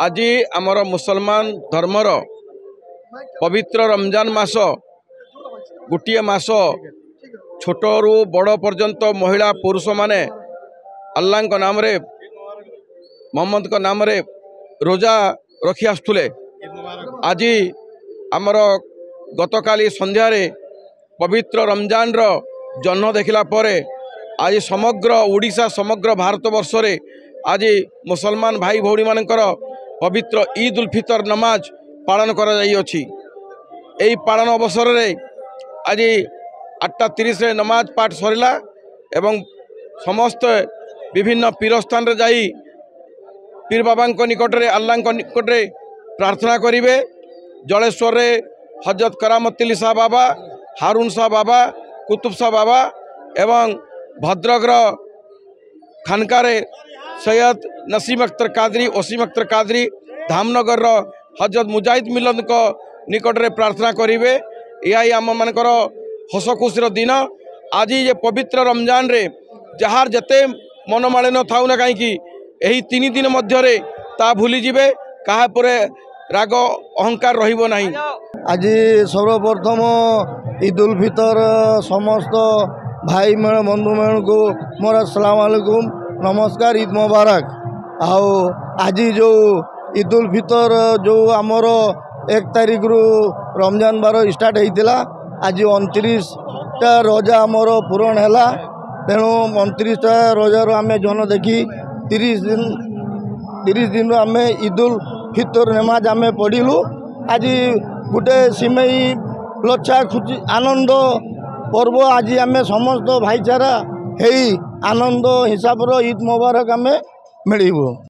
आज आमर मुसलमान धर्मर पवित्र रमजान मास गोटे मास छोटू बड़ पर्यंत महिला पुरुष माने अल्लाह को नाम रे मोहम्मद को नाम रे रोजा रखी आसुले। आज आमर गतकाली संध्यारे पवित्र रमजान रो जन्म देखला परे आज समग्र ओडिशा समग्र भारत वर्ष रे आज मुसलमान भाई भौणी मानकर पवित्र ईद उल फितर नमाज पालन करा जाई अछि। एई पालन अवसर रे आज 8:30 रे नमाज पाठ सरिला एवं समस्त विभिन्न पीरस्थान रे जाई पीर बाबा निकट रे अल्लाह निकट रे प्रार्थना करिवे। जलेश्वर रे हजरत करामत अली शाह बाबा, हारून शाह बाबा, कुतुब शाह बाबा एवं भद्रक खानका रे सैयद नसीम अख्तर कादरी, वसीम अख्तर कादरी, धामनगर हजरत मुजाहिद मिलन को निकट रे प्रार्थना करिवे। यही आम मानकर हस खुशीर दिन। आज ये पवित्र रमजान रे जहार जते मनमालिन थाउ ना कहीं यही 3 दिन मध्य ता भूली जिवे, कहा परे राग अहंकार रहिबो नाही। आज सर्वप्रथम ईद उल फितर समस्त भाई मेरे बंधु मेरे को मोर अस्सलाम वालेकुम नमस्कार, ईद मुबारक। आओ आज जो ईद उल फितर जो आमर 1 तारिख रु रमजान बार स्टार्ट होता, आज 29टा रोजा आमर पूरण है। तेणु 29टा रोजार आम जन देखी 30 दिन आम ईद उल फितर नमाज आम पढ़लु। आज गोटे सिमई लच्छा खुशी आनंद पर्व आज आम समस्त भाईचारा हे आनंद हिसाब ईद मुबारक आम मिलू।